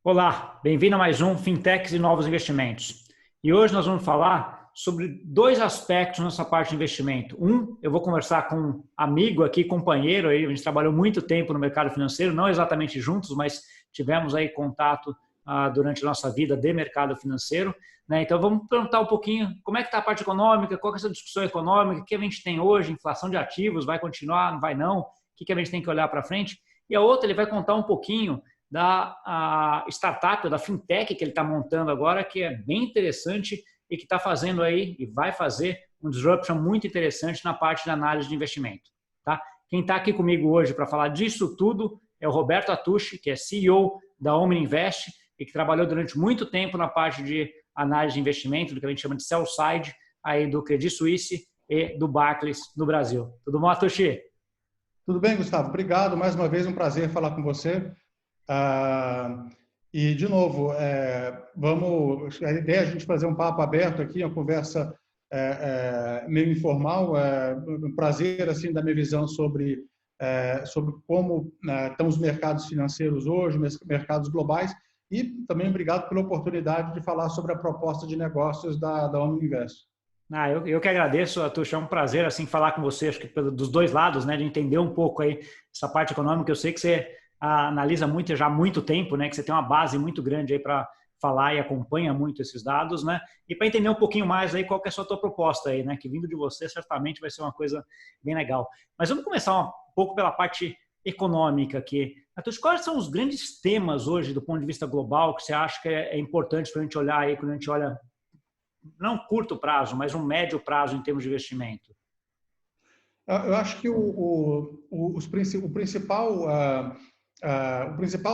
Olá, bem-vindo a mais um Fintechs e Novos Investimentos. E hoje nós vamos falar sobre dois aspectos nessa parte de investimento. Um, eu vou conversar com um amigo aqui, companheiro, aí, a gente trabalhou muito tempo no mercado financeiro, não exatamente juntos, mas tivemos aí contato durante a nossa vida de mercado financeiro. Né? Então vamos perguntar um pouquinho como é que está a parte econômica, qual é essa discussão econômica, o que a gente tem hoje, inflação de ativos, vai continuar, não vai não, o que a gente tem que olhar para frente. E a outra, ele vai contar um pouquinho da startup, da fintech que ele está montando agora, que é bem interessante e que está fazendo aí e vai fazer um disruption muito interessante na parte de análise de investimento. Tá? Quem está aqui comigo hoje para falar disso tudo é o Roberto Atushi, que é CEO da Omni Invest e que trabalhou durante muito tempo na parte de análise de investimento, do que a gente chama de sell side, aí do Credit Suisse e do Barclays no Brasil. Tudo bom, Atushi? Tudo bem, Gustavo? Obrigado. Mais uma vez, um prazer falar com você. E, de novo, a ideia é a gente fazer um papo aberto aqui, uma conversa meio informal. Um prazer, assim, da minha visão sobre como estão os mercados financeiros hoje, mercados globais. E também obrigado pela oportunidade de falar sobre a proposta de negócios da Omni Invest. Eu que agradeço, Atucha, é um prazer assim falar com você, acho que dos dois lados, né, de entender um pouco aí essa parte econômica. Eu sei que você analisa muito já há muito tempo, né, que você tem uma base muito grande aí para falar e acompanha muito esses dados, né, e para entender um pouquinho mais aí qual que é a sua proposta aí, né, que vindo de você certamente vai ser uma coisa bem legal. Mas vamos começar um pouco pela parte econômica aqui. Atucha, quais são os grandes temas hoje do ponto de vista global que você acha que é importante para a gente olhar aí quando a gente olha não curto prazo, mas um médio prazo em termos de investimento? Eu acho que o principal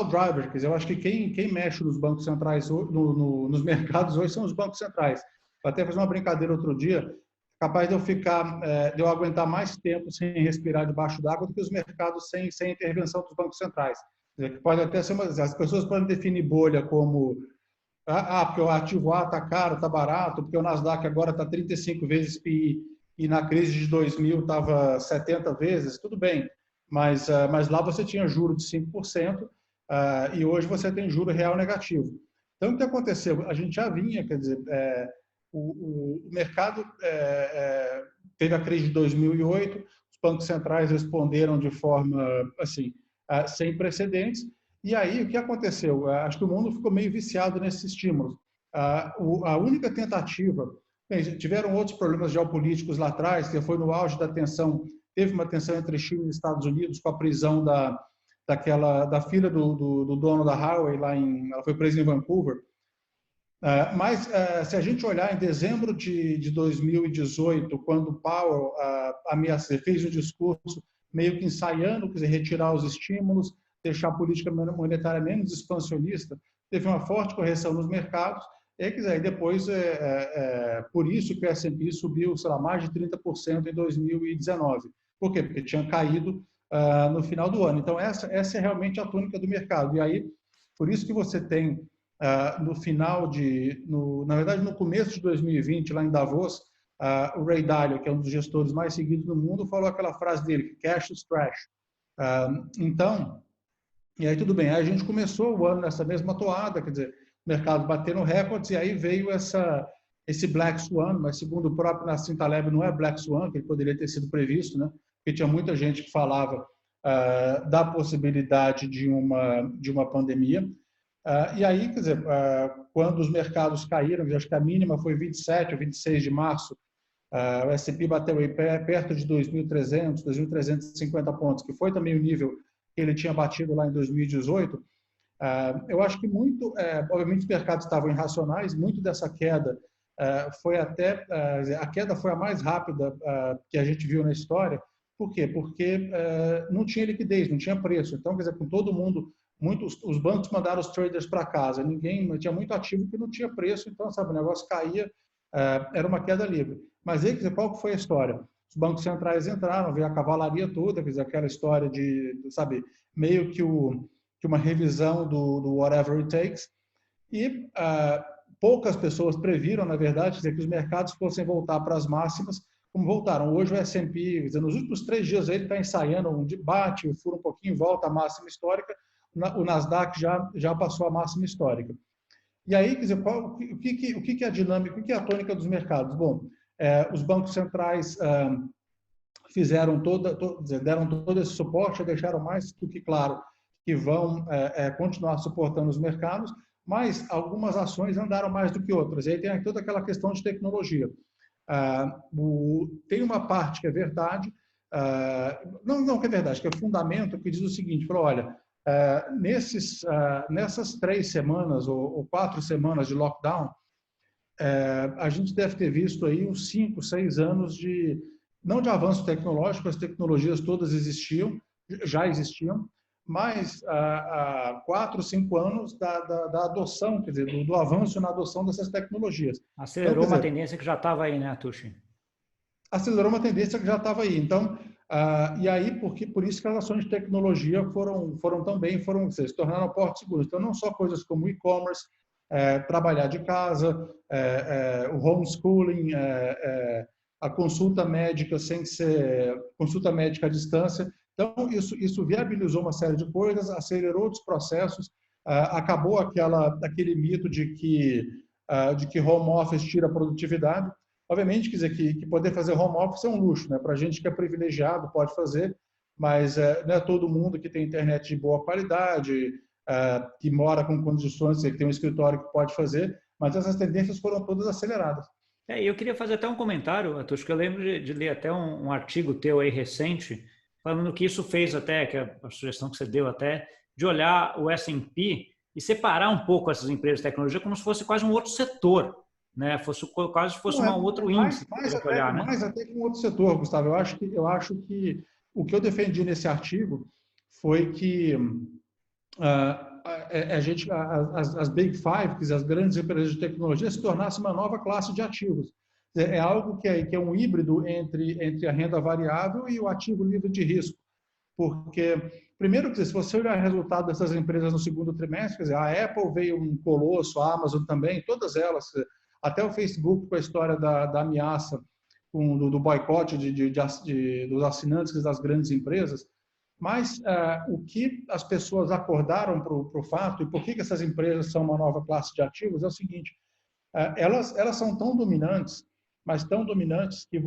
driver, quer dizer, eu acho que quem mexe nos bancos centrais, nos mercados hoje são os bancos centrais. Eu até fiz uma brincadeira outro dia, capaz de eu aguentar mais tempo sem respirar debaixo d'água do que os mercados sem intervenção dos bancos centrais. Quer dizer, pode até ser as pessoas podem definir bolha como porque o ativo A está caro, está barato, porque o Nasdaq agora está 35 vezes PI e na crise de 2000 estava 70 vezes, tudo bem, mas lá você tinha juro de 5% e hoje você tem juro real negativo. Então, o que aconteceu? A gente já vinha, quer dizer, o mercado teve a crise de 2008, os bancos centrais responderam de forma assim, sem precedentes, e aí, o que aconteceu? Acho que o mundo ficou meio viciado nesses estímulos. A única tentativa... Bem, tiveram outros problemas geopolíticos lá atrás, que foi no auge da tensão, teve uma tensão entre China e Estados Unidos com a prisão da filha do dono da Huawei, ela foi presa em Vancouver. Mas, se a gente olhar em dezembro de 2018, quando Powell fez um discurso meio que ensaiando, quer dizer, retirar os estímulos, deixar a política monetária menos expansionista, teve uma forte correção nos mercados, e depois, por isso que o S&P subiu, sei lá, mais de 30% em 2019. Por quê? Porque tinha caído no final do ano. Então, essa é realmente a tônica do mercado. E aí, por isso que você tem, na verdade, no começo de 2020, lá em Davos, o Ray Dalio, que é um dos gestores mais seguidos do mundo, falou aquela frase dele, cash is trash. Então, e aí tudo bem, aí a gente começou o ano nessa mesma toada, quer dizer, o mercado batendo recordes, e aí veio esse Black Swan, mas segundo o próprio Nassim Taleb, não é Black Swan, que ele poderia ter sido previsto, né? Porque tinha muita gente que falava da possibilidade de uma pandemia. E aí, quer dizer, quando os mercados caíram, acho que a mínima foi 27 ou 26 de março, o S&P bateu aí perto de 2.300, 2.350 pontos, que foi também o nível que ele tinha batido lá em 2018. Eu acho que obviamente os mercados estavam irracionais, muito dessa queda foi a queda foi a mais rápida que a gente viu na história. Por quê? Porque não tinha liquidez, não tinha preço. Então, quer dizer, com todo mundo, os bancos mandaram os traders para casa, tinha muito ativo que não tinha preço, então, sabe, o negócio caía, era uma queda livre. Mas aí, quer dizer, qual que foi a história? Os bancos centrais entraram, veio a cavalaria toda, quer dizer, aquela história sabe, meio que uma revisão do whatever it takes, e poucas pessoas previram, na verdade, dizer, que os mercados fossem voltar para as máximas, como voltaram. Hoje o S&P, nos últimos 3 dias ele está ensaiando um debate, fura um pouquinho, volta à máxima histórica. o Nasdaq já passou a máxima histórica. E aí, quer dizer, o que é a dinâmica, o que é a tônica dos mercados? Bom, os bancos centrais fizeram deram todo esse suporte, deixaram mais do que claro que vão continuar suportando os mercados, mas algumas ações andaram mais do que outras. E aí tem toda aquela questão de tecnologia. Tem uma parte que é verdade, não que é verdade, que é fundamento, que diz o seguinte, olha, nessas 3 semanas ou 4 semanas de lockdown, a gente deve ter visto aí uns 5, 6 anos não de avanço tecnológico, as tecnologias todas já existiam, mas há 4, 5 anos da adoção, quer dizer, do avanço na adoção dessas tecnologias. Acelerou uma tendência que já estava aí, né, Atushi? Acelerou uma tendência que já estava aí. Então, e aí, por isso que as ações de tecnologia foram tão bem, se tornaram portos seguros. Então, não só coisas como e-commerce, trabalhar de casa, o homeschooling, a consulta médica consulta médica à distância. Então, isso viabilizou uma série de coisas, acelerou outros processos, acabou aquele mito de que home office tira a produtividade. Obviamente, quer dizer que poder fazer home office é um luxo, né? Para a gente que é privilegiado pode fazer, mas não é todo mundo que tem internet de boa qualidade, que mora com condições, que tem um escritório que pode fazer, mas essas tendências foram todas aceleradas. Eu queria fazer até um comentário, Atush, que eu lembro de ler até um artigo teu aí recente, falando que isso fez até, que a sugestão que você deu até, de olhar o S&P e separar um pouco essas empresas de tecnologia como se fosse quase um outro setor, né? Quase se fosse um outro índice. Mais até que um outro setor, Gustavo. Eu acho que o que eu defendi nesse artigo foi que as Big Five, as grandes empresas de tecnologia, se tornassem uma nova classe de ativos. É algo que é um híbrido entre a renda variável e o ativo livre de risco. Porque, primeiro, se você olhar o resultado dessas empresas no segundo trimestre, quer dizer, a Apple veio um colosso, a Amazon também, todas elas, até o Facebook com a história da ameaça do boicote dos assinantes das grandes empresas. Mas o que as pessoas acordaram para o fato e por que essas empresas são uma nova classe de ativos é o seguinte, elas são tão dominantes, mas tão dominantes que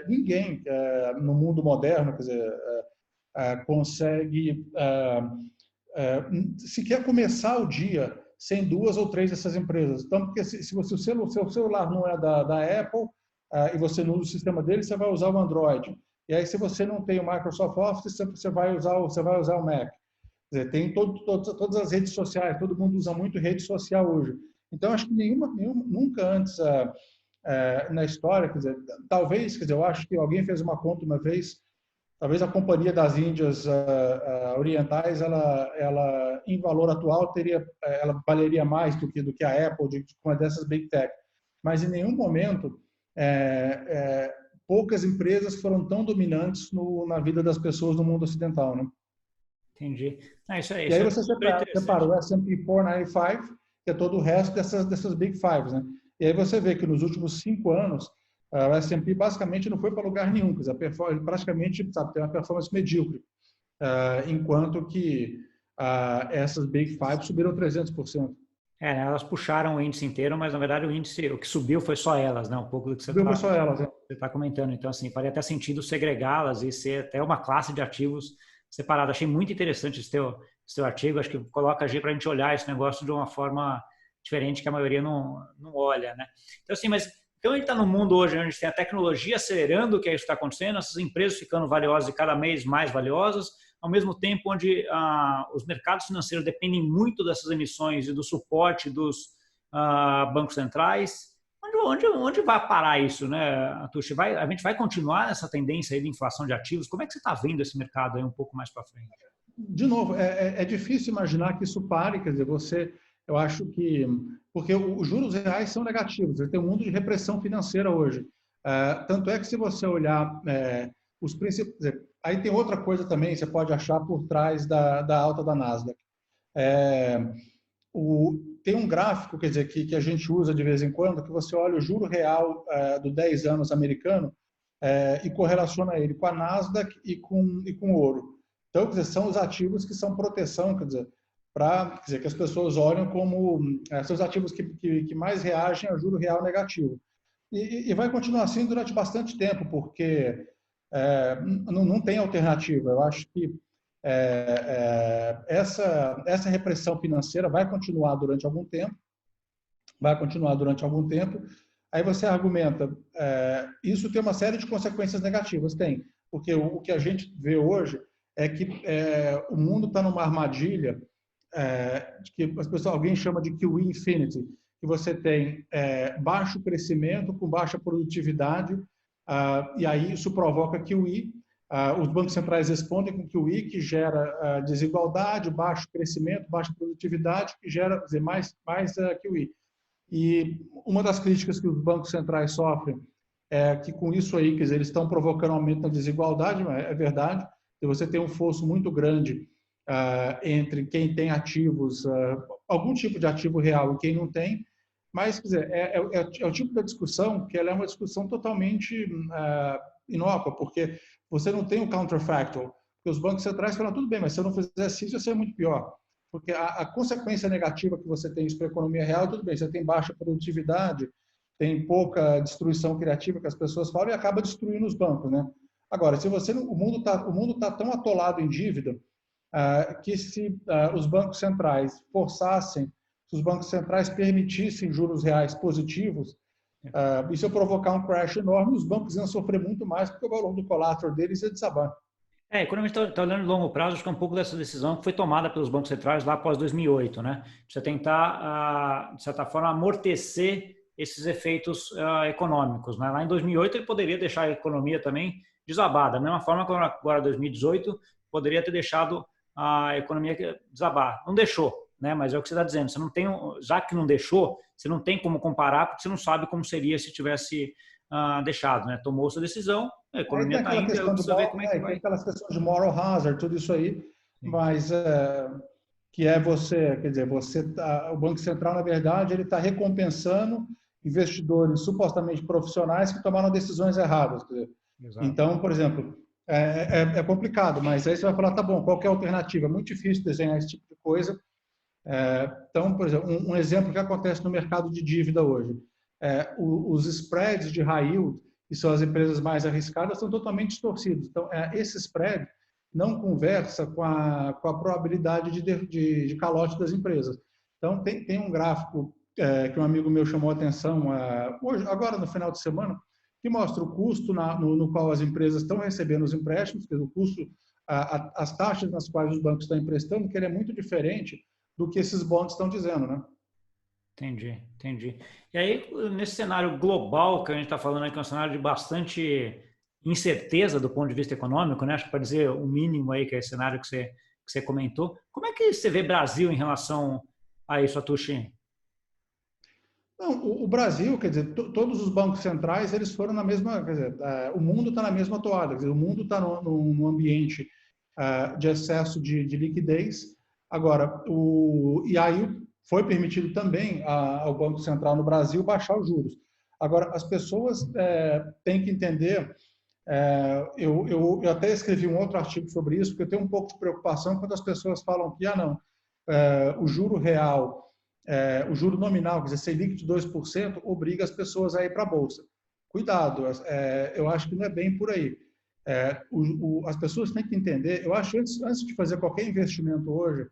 ninguém no mundo moderno, quer dizer, consegue sequer começar o dia sem 2 ou 3 dessas empresas. Então, porque se o seu celular não é da Apple e você não usa o sistema dele, você vai usar o Android. E aí, se você não tem o Microsoft Office, você vai usar o Mac. Quer dizer, tem todas as redes sociais, todo mundo usa muito rede social hoje. Então, acho que nunca antes na história, quer dizer, talvez, quer dizer, eu acho que alguém fez uma conta uma vez, talvez a Companhia das Índias Orientais, ela em valor atual ela valeria mais do que a Apple, de uma dessas Big Tech. Mas em nenhum momento poucas empresas foram tão dominantes na vida das pessoas no mundo ocidental, né? Entendi. E aí você separa o S&P 495, que é todo o resto dessas Big Fives, né? E aí você vê que nos últimos 5 anos, o S&P basicamente não foi para lugar nenhum, quer dizer, praticamente tem uma performance medíocre, enquanto que essas Big Five subiram 300%. Né, elas puxaram o índice inteiro, mas na verdade o que subiu foi só elas, né? Um pouco do que você está comentando. Então, assim, faria até sentido segregá-las e ser até uma classe de ativos separada. Achei muito interessante esse teu artigo. Acho que coloca para a gente olhar esse negócio de uma forma diferente que a maioria não olha, né? Então, assim, então a gente está num mundo hoje onde a gente tem a tecnologia acelerando o que está acontecendo, essas empresas ficando valiosas e cada vez mais valiosas, ao mesmo tempo onde os mercados financeiros dependem muito dessas emissões e do suporte dos bancos centrais. Onde vai parar isso, né, Atushi? A gente vai continuar nessa tendência aí de inflação de ativos? Como é que você está vendo esse mercado aí um pouco mais para frente? De novo, é difícil imaginar que isso pare, quer dizer, eu acho que... Porque os juros reais são negativos, tem um mundo de repressão financeira hoje. Tanto é que se você olhar os principais... Aí tem outra coisa também, você pode achar por trás da alta da Nasdaq. Tem um gráfico, quer dizer, que a gente usa de vez em quando, que você olha o juro real do 10 anos americano e correlaciona ele com a Nasdaq e com o ouro. Então, quer dizer, são os ativos que são proteção, quer dizer, para que as pessoas olham como são os ativos que mais reagem a juro real negativo. E vai continuar assim durante bastante tempo, porque não tem alternativa. Eu acho que essa repressão financeira vai continuar durante algum tempo, Aí você argumenta, isso tem uma série de consequências negativas, tem, porque o que a gente vê hoje é que o mundo está numa armadilha que as pessoas, alguém chama de QE Infinity, que você tem baixo crescimento com baixa produtividade, e aí isso provoca QE. Os bancos centrais respondem com QE, que gera desigualdade, baixo crescimento, baixa produtividade, que gera, quer dizer, mais QE. E uma das críticas que os bancos centrais sofrem é que com isso aí, quer dizer, eles estão provocando aumento da desigualdade, é verdade. Se você tem um fosso muito grande entre quem tem ativos, algum tipo de ativo real e quem não tem, mas, quer dizer, é o tipo da discussão que ela é uma discussão totalmente inócua, porque você não tem o counterfactual, porque os bancos centrais falam, tudo bem, mas se eu não fizesse isso, ia ser muito pior. Porque a consequência negativa que você tem isso para a economia real, tudo bem, você tem baixa produtividade, tem pouca destruição criativa que as pessoas falam e acaba destruindo os bancos, né? Agora, se você o mundo tá tão atolado em dívida que se os bancos centrais forçassem, se os bancos centrais permitissem juros reais positivos, isso ia provocar um crash enorme, os bancos iam sofrer muito mais porque o valor do collateral deles ia desabar. Quando a gente está olhando de longo prazo, acho que é um pouco dessa decisão que foi tomada pelos bancos centrais lá após 2008, né? Você tentar, de certa forma, amortecer esses efeitos econômicos, né? Lá em 2008 ele poderia deixar a economia também desabada, da mesma forma que agora 2018 poderia ter deixado a economia desabar. Não deixou, né? Mas é o que você está dizendo, você não tem, já que não deixou, você não tem como comparar porque você não sabe como seria se tivesse deixado, né? Tomou sua decisão, a economia está indo, eu preciso ver como é que vai. Tem aquelas questões de moral hazard, tudo isso aí, sim, mas que você, quer dizer, o Banco Central, na verdade, ele está recompensando investidores supostamente profissionais que tomaram decisões erradas. Quer dizer, então, por exemplo, é complicado, mas aí você vai falar, tá bom, qual que é a alternativa? É muito difícil desenhar esse tipo de coisa. Então, por exemplo, um exemplo que acontece no mercado de dívida hoje. Os spreads de high yield, que são as empresas mais arriscadas, são totalmente distorcidos. Então, esse spread não conversa com a probabilidade de calote das empresas. Então, tem um gráfico que um amigo meu chamou a atenção hoje, agora no final de semana, que mostra o custo no qual as empresas estão recebendo os empréstimos, o custo, as taxas nas quais os bancos estão emprestando, que ele é muito diferente do que esses bonds estão dizendo, né? Entendi. E aí, nesse cenário global que a gente está falando aqui, é um cenário de bastante incerteza do ponto de vista econômico, né? Acho que para dizer o mínimo aí, que é esse cenário que você comentou. Como é que você vê Brasil em relação a isso, Atushi? Não, o Brasil, quer dizer, todos os bancos centrais, eles foram na mesma, quer dizer, o mundo está na mesma toada, quer dizer, o mundo está num ambiente de excesso de liquidez. Agora, e aí foi permitido também ao Banco Central no Brasil baixar os juros. Agora, as pessoas têm que entender, eu até escrevi um outro artigo sobre isso, porque eu tenho um pouco de preocupação quando as pessoas falam que, não, o juro real, o juro nominal, quer dizer, Selic de 2%, obriga as pessoas a ir para a Bolsa. Cuidado, eu acho que não é bem por aí. As pessoas têm que entender, eu acho que antes de fazer qualquer investimento hoje,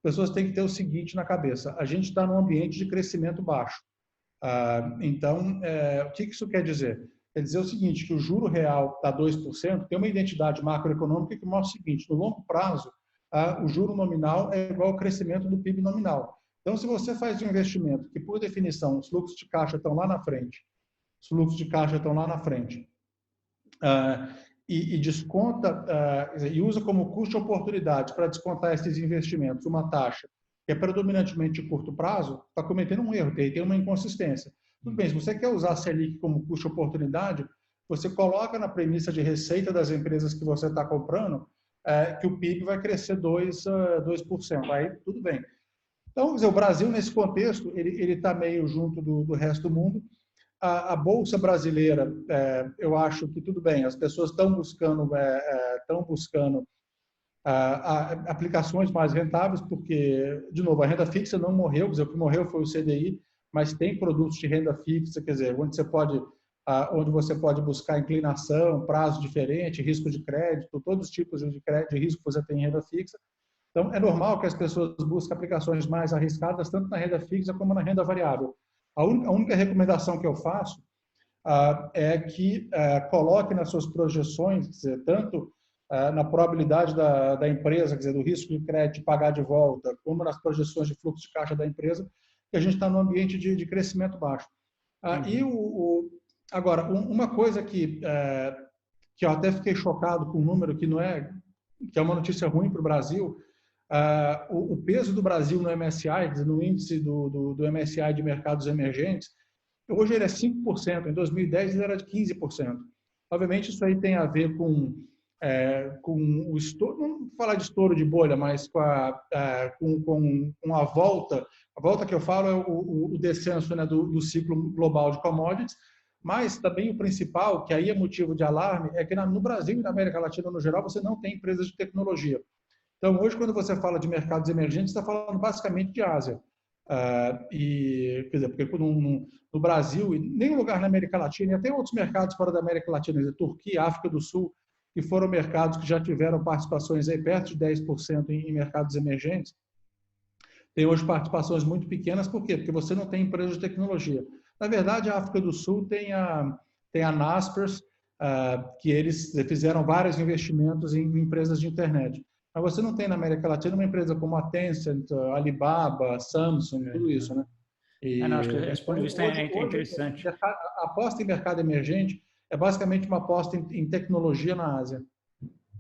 as pessoas têm que ter o seguinte na cabeça: a gente está num ambiente de crescimento baixo. Então, o que isso quer dizer? Quer dizer o seguinte, que o juro real está 2%, tem uma identidade macroeconômica que mostra o seguinte: no longo prazo, o juro nominal é igual ao crescimento do PIB nominal. Então, se você faz um investimento que, por definição, os fluxos de caixa estão lá na frente, e desconta, e usa como custo de oportunidade para descontar esses investimentos uma taxa que é predominantemente de curto prazo, está cometendo um erro, tem uma inconsistência. Tudo bem, se você quer usar a Selic como custo de oportunidade, você coloca na premissa de receita das empresas que você está comprando que o PIB vai crescer 2%. Aí, tudo bem. Então, o Brasil, nesse contexto, ele está meio junto do resto do mundo. A Bolsa brasileira, eu acho que tudo bem, as pessoas estão buscando aplicações mais rentáveis, porque, de novo, a renda fixa não morreu, quer dizer, o que morreu foi o CDI, mas tem produtos de renda fixa, quer dizer, onde você pode buscar inclinação, prazo diferente, risco de crédito, todos os tipos de crédito, de risco que você tem em renda fixa. Então, é normal que as pessoas busquem aplicações mais arriscadas, tanto na renda fixa como na renda variável. A única recomendação que eu faço é que coloque nas suas projeções, quer dizer, tanto na probabilidade da empresa, quer dizer, do risco de crédito pagar de volta, como nas projeções de fluxo de caixa da empresa, que a gente está num ambiente de crescimento baixo. Agora, uma coisa que eu até fiquei chocado com o número, que é uma notícia ruim para o Brasil, o peso do Brasil no MSCI, no índice do MSCI de mercados emergentes, hoje ele é 5%, em 2010 ele era de 15%. Obviamente isso aí tem a ver com o estouro, não vou falar de estouro de bolha, mas com a volta que eu falo é o descenso, né, do ciclo global de commodities, mas também o principal, que aí é motivo de alarme, é que no Brasil e na América Latina no geral você não tem empresas de tecnologia. Então hoje quando você fala de mercados emergentes, você está falando basicamente de Ásia. Quer dizer, porque no Brasil, e nenhum lugar na América Latina, e até outros mercados fora da América Latina, Turquia, África do Sul, que foram mercados que já tiveram participações aí perto de 10% em mercados emergentes, tem hoje participações muito pequenas. Por quê? Porque você não tem empresas de tecnologia. Na verdade, a África do Sul tem a Naspers, que eles fizeram vários investimentos em empresas de internet. Mas você não tem na América Latina uma empresa como a Tencent, Alibaba, Samsung, tudo isso, né? Não, acho que esse ponto de vista é interessante. A aposta em mercado emergente é basicamente uma aposta em tecnologia na Ásia.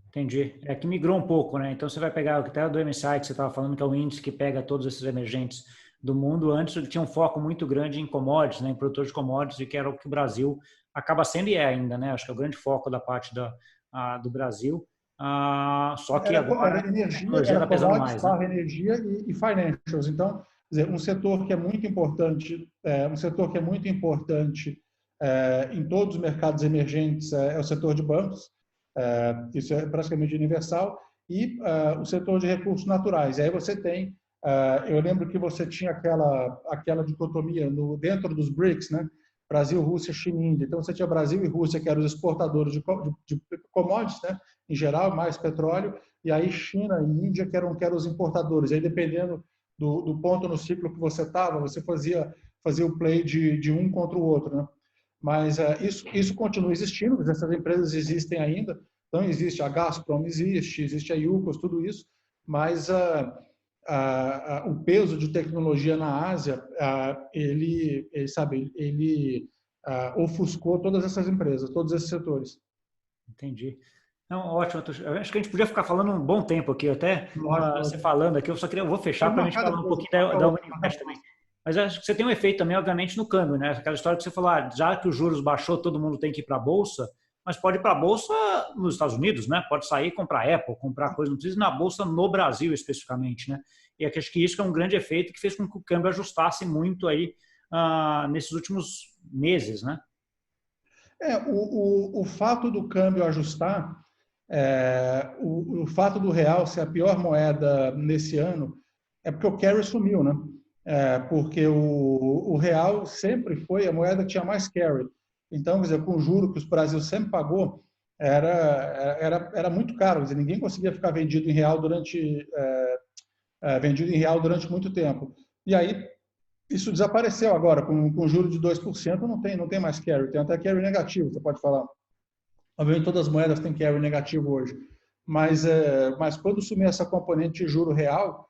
Entendi. É que migrou um pouco, né? Então você vai pegar o que está do MSCI, que você estava falando, que é o índice que pega todos esses emergentes do mundo. Antes ele tinha um foco muito grande em commodities, né? Em produtores de commodities, e que era o que o Brasil acaba sendo e é ainda, né? Acho que é o grande foco da parte do Brasil. Só que agora era energia está pesando mais, né? Energia e financials. Então, quer dizer, um setor que é muito importante, em todos os mercados emergentes é o setor de bancos. Isso é praticamente universal, e o setor de recursos naturais. E aí você tem, eu lembro que você tinha aquela dicotomia dentro dos BRICS, né? Brasil, Rússia, China e Índia. Então você tinha Brasil e Rússia, que eram os exportadores de commodities, né? Em geral, mais petróleo, e aí China e Índia, que eram os importadores. Aí, dependendo do ponto no ciclo que você estava, você fazia o play de um contra o outro, né? Mas isso continua existindo, essas empresas existem ainda. Então, existe a Gazprom, existe a Yukos, tudo isso, mas o peso de tecnologia na Ásia, ele ofuscou todas essas empresas, todos esses setores. Entendi. Não, ótimo. Eu acho que a gente podia ficar falando um bom tempo aqui, até você falando aqui. Eu vou fechar para a gente falar um pouquinho da Uninvest também. Mas acho que você tem um efeito também, obviamente, no câmbio, né? Aquela história que você falou, já que os juros baixou, todo mundo tem que ir para a Bolsa, mas pode ir para a Bolsa nos Estados Unidos, né? Pode sair e comprar Apple, comprar coisa, não precisa ir na Bolsa no Brasil especificamente, né? E acho que isso é um grande efeito que fez com que o câmbio ajustasse muito aí nesses últimos meses, né? O fato do câmbio ajustar, o fato do real ser a pior moeda nesse ano, é porque o carry sumiu, né? Porque o real sempre foi a moeda que tinha mais carry. Então, quer dizer, com o juro que o Brasil sempre pagou, era muito caro. Quer dizer, ninguém conseguia ficar vendido em real durante muito tempo. E aí, isso desapareceu agora. Com juro de 2%, não tem mais carry. Tem até carry negativo, você pode falar. Obviamente, todas as moedas têm carry negativo hoje. Mas quando sumir essa componente de juro real,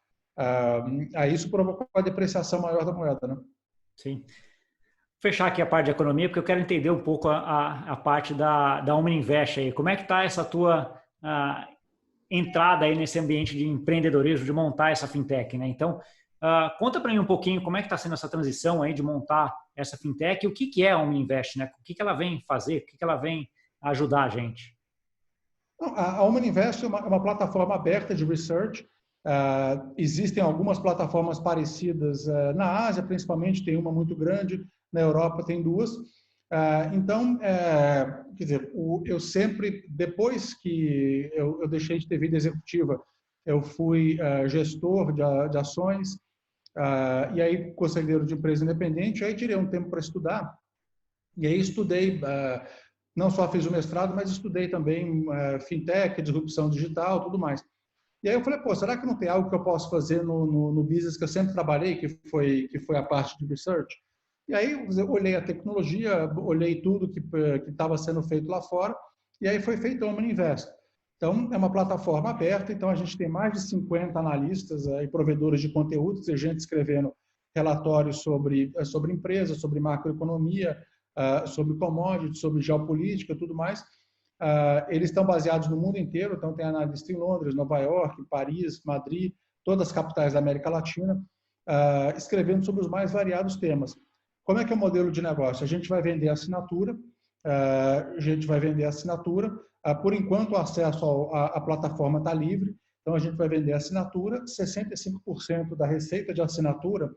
aí isso provocou a depreciação maior da moeda, né? Sim. Vou fechar aqui a parte de economia, porque eu quero entender um pouco a parte da Uninvest aí. Como é que está essa tua entrada aí nesse ambiente de empreendedorismo, de montar essa fintech, né? Então, conta para mim um pouquinho como é que está sendo essa transição aí de montar essa fintech e o que é a Uninvest, né? O que ela vem fazer, o que ela vem ajudar a gente? A Uninvest é uma plataforma aberta de research. Existem algumas plataformas parecidas na Ásia, principalmente, tem uma muito grande, na Europa tem duas. Então, quer dizer, eu sempre, depois que eu deixei de ter vida executiva, eu fui gestor de ações, e aí conselheiro de empresa independente, aí tirei um tempo para estudar, e aí estudei, não só fiz o mestrado, mas estudei também fintech, disrupção digital, tudo mais. E aí eu falei, pô, será que não tem algo que eu posso fazer no business que eu sempre trabalhei, que foi a parte de research? E aí eu olhei a tecnologia, olhei tudo que estava sendo feito lá fora, e aí foi feito a Omniinvest. Então, é uma plataforma aberta, então a gente tem mais de 50 analistas e provedores de conteúdos, e gente escrevendo relatórios sobre empresas, sobre macroeconomia, sobre commodities, sobre geopolítica, tudo mais. Eles estão baseados no mundo inteiro, então tem analista em Londres, Nova York, Paris, Madrid, todas as capitais da América Latina, escrevendo sobre os mais variados temas. Como é que é o modelo de negócio? A gente vai vender assinatura, por enquanto o acesso à plataforma está livre, então a gente vai vender assinatura, 65% da receita de assinatura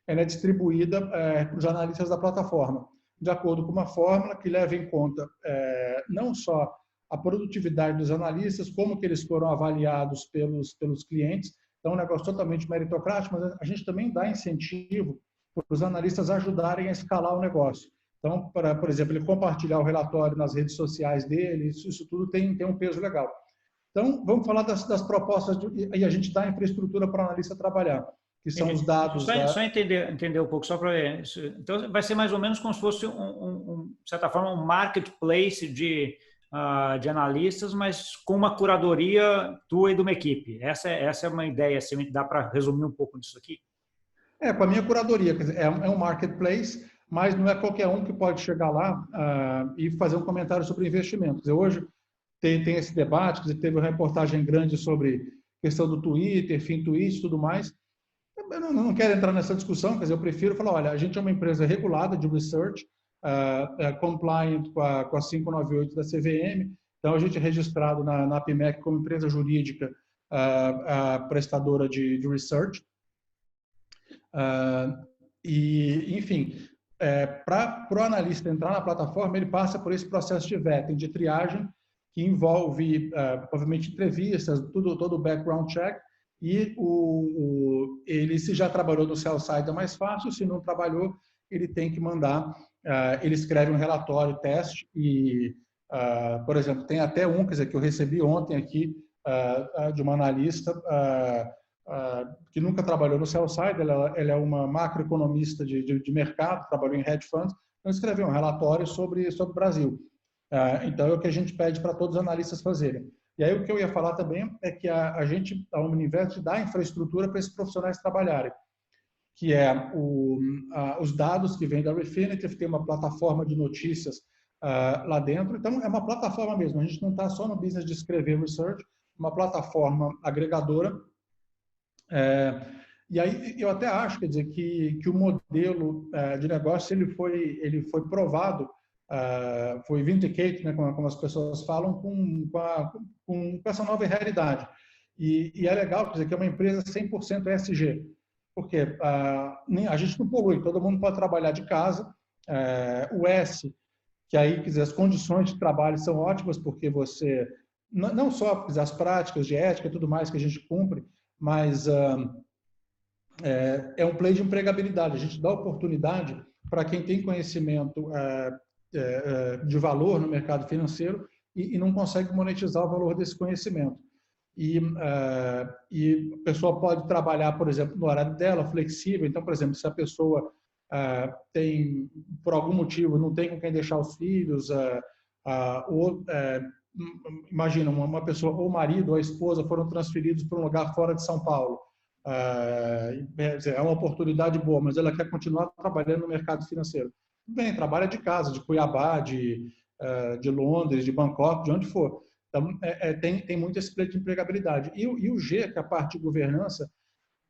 ela é distribuída para os analistas da plataforma, de acordo com uma fórmula que leva em conta não só a produtividade dos analistas, como que eles foram avaliados pelos clientes. Então, é um negócio totalmente meritocrático, mas a gente também dá incentivo para os analistas ajudarem a escalar o negócio. Então, por exemplo, ele compartilhar o relatório nas redes sociais dele, isso tudo tem um peso legal. Então, vamos falar das propostas, e a gente dá infraestrutura para o analista trabalhar, que são os dados... Só entender um pouco, só para ver. Então, vai ser mais ou menos como se fosse, de certa forma, um marketplace de analistas, mas com uma curadoria tua e de uma equipe. Essa é uma ideia, assim, dá para resumir um pouco disso aqui? Com a minha curadoria, quer dizer, é um marketplace, mas não é qualquer um que pode chegar lá e fazer um comentário sobre investimentos. Hoje tem esse debate, quer dizer, teve uma reportagem grande sobre questão do Twitter, fim tweets e tudo mais. Eu não quero entrar nessa discussão, quer dizer, eu prefiro falar, olha, a gente é uma empresa regulada de research, compliant com a 598 da CVM, então a gente é registrado na APMEC como empresa jurídica prestadora de research. Enfim, para o analista entrar na plataforma, ele passa por esse processo de vetting, de triagem, que envolve, obviamente, entrevistas, todo o background check, e ele, se já trabalhou no sell side, é mais fácil, se não trabalhou, ele tem que mandar, ele escreve um relatório, teste, e, por exemplo, tem até um, quer dizer, que eu recebi ontem aqui, de uma analista, que nunca trabalhou no sell side, ela é uma macroeconomista de mercado, trabalhou em hedge funds, então escreveu um relatório sobre o Brasil. Então é o que a gente pede para todos os analistas fazerem. E aí o que eu ia falar também é que a Omniinvest dá infraestrutura para esses profissionais trabalharem, que é os dados que vêm da Refinitiv, tem uma plataforma de notícias lá dentro, então é uma plataforma mesmo, a gente não está só no business de escrever research, uma plataforma agregadora. E aí eu até acho, quer dizer, que o modelo de negócio ele foi provado, foi vindicated, né, como as pessoas falam, com essa nova realidade. E é legal, quer dizer, que é uma empresa 100% ESG, porque a gente não polui, todo mundo pode trabalhar de casa. O S, que aí, quer dizer, as condições de trabalho são ótimas, porque você, não só dizer, as práticas de ética e tudo mais que a gente cumpre, mas é um play de empregabilidade. A gente dá oportunidade para quem tem conhecimento de valor no mercado financeiro e não consegue monetizar o valor desse conhecimento. E a pessoa pode trabalhar, por exemplo, no horário dela, flexível. Então, por exemplo, se a pessoa tem, por algum motivo, não tem com quem deixar os filhos, ou imagina, uma pessoa, ou o marido ou a esposa foram transferidos para um lugar fora de São Paulo. É uma oportunidade boa, mas ela quer continuar trabalhando no mercado financeiro. Bem, trabalha de casa, de Cuiabá, de Londres, de Bangkok, de onde for. Então, tem muito esse plano de empregabilidade. E o G, que é a parte de governança,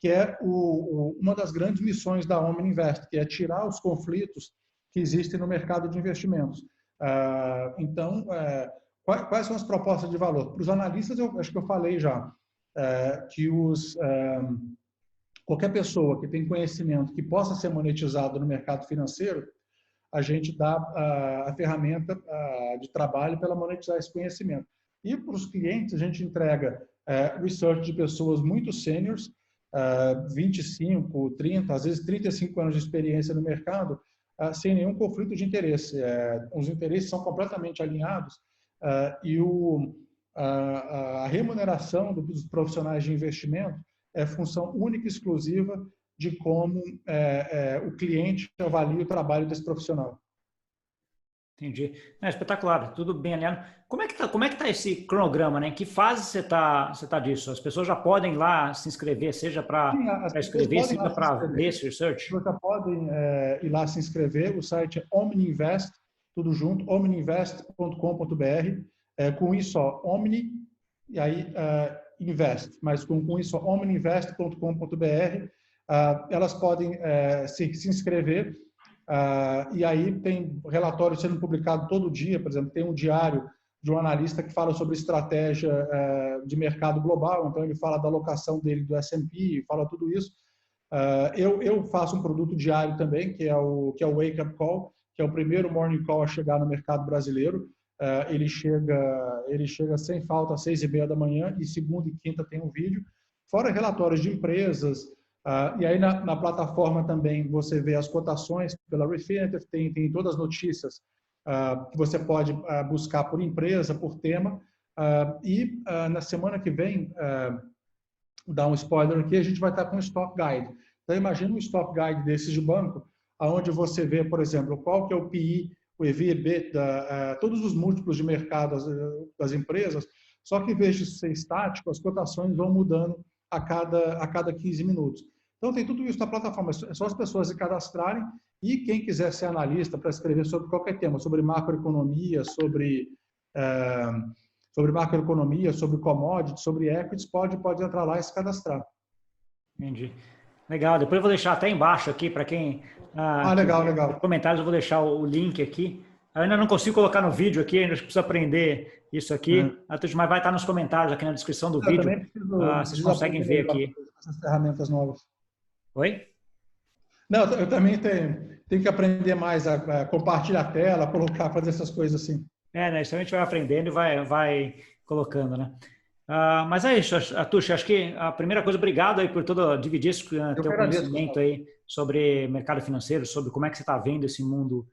que é uma das grandes missões da Omniinvest, que é tirar os conflitos que existem no mercado de investimentos. Então, quais são as propostas de valor? Para os analistas, eu acho que eu falei já, que qualquer pessoa que tem conhecimento que possa ser monetizado no mercado financeiro, a gente dá a ferramenta de trabalho para ela monetizar esse conhecimento. E para os clientes, a gente entrega research de pessoas muito seniors, 25, 30, às vezes 35 anos de experiência no mercado, sem nenhum conflito de interesse. Os interesses são completamente alinhados e a remuneração dos profissionais de investimento é função única e exclusiva de como o cliente avalia o trabalho desse profissional. Entendi. Espetacular, tudo bem alinhado. Como é que tá esse cronograma, né? Em que fase você tá disso? As pessoas já podem lá se inscrever, seja para escrever, seja para ver esse research? As pessoas já podem ir lá se inscrever. O site é OmniInvest, tudo junto, omniinvest.com.br. Com isso, Omni, e aí Invest, mas com isso, omniinvest.com.br. Elas podem se inscrever. E aí tem relatório sendo publicado todo dia, por exemplo, tem um diário de um analista que fala sobre estratégia de mercado global, então ele fala da alocação dele do S&P, fala tudo isso. Eu faço um produto diário também, que é o Wake Up Call, que é o primeiro morning call a chegar no mercado brasileiro. Ele chega sem falta às 6h30 da manhã, e segunda e quinta tem um vídeo, fora relatórios de empresas. E aí na plataforma também você vê as cotações pela Refinitiv, tem todas as notícias que você pode buscar por empresa, por tema. Na semana que vem, dar um spoiler aqui, a gente vai estar com um Stock Guide. Então imagina um Stock Guide desses de banco, onde você vê, por exemplo, qual que é o PI, o EV/EBITDA, todos os múltiplos de mercado das empresas, só que em vez de ser estático, as cotações vão mudando a cada 15 minutos. Então, tem tudo isso na plataforma. É só as pessoas se cadastrarem, e quem quiser ser analista para escrever sobre qualquer tema, sobre macroeconomia, sobre commodities, sobre equities, pode entrar lá e se cadastrar. Entendi. Legal. Depois eu vou deixar até embaixo aqui para quem... legal. Nos comentários eu vou deixar o link aqui. Eu ainda não consigo colocar no vídeo aqui, ainda preciso aprender isso aqui, mas vai estar nos comentários aqui na descrição do vídeo. Vocês conseguem ver aqui. Essas ferramentas novas. Oi? Não, eu também tenho que aprender mais a compartilhar a tela, fazer essas coisas assim. Isso a gente vai aprendendo e vai colocando, né? Mas é isso, Atucha, acho que a primeira coisa, obrigado aí por dividir esse teu conhecimento aí sobre mercado financeiro, sobre como é que você está vendo esse mundo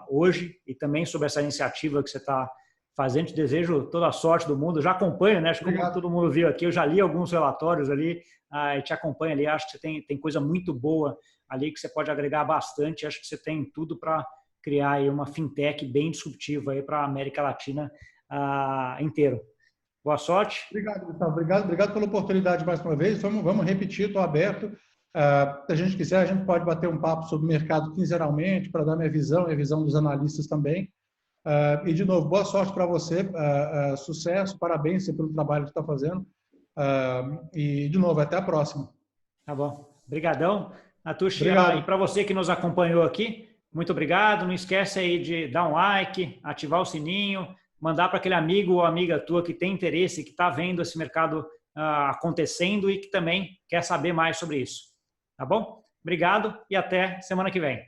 hoje, e também sobre essa iniciativa que você está fazendo. Te desejo toda a sorte do mundo. Já acompanho, né? Acho que como todo mundo viu aqui, eu já li alguns relatórios ali e te acompanho ali. Acho que você tem coisa muito boa ali que você pode agregar bastante. Acho que você tem tudo para criar aí uma fintech bem disruptiva aí para a América Latina inteiro. Boa sorte. Obrigado, Gustavo. Obrigado pela oportunidade mais uma vez. Vamos repetir, estou aberto. Se a gente quiser, a gente pode bater um papo sobre o mercado quinzenalmente, para dar minha visão e a visão dos analistas também. E, de novo, boa sorte para você, sucesso, parabéns pelo trabalho que está fazendo. E, de novo, até a próxima. Tá bom. Obrigadão, Atucha. E para você que nos acompanhou aqui, muito obrigado. Não esquece aí de dar um like, ativar o sininho, mandar para aquele amigo ou amiga tua que tem interesse, que está vendo esse mercado acontecendo e que também quer saber mais sobre isso. Tá bom? Obrigado e até semana que vem.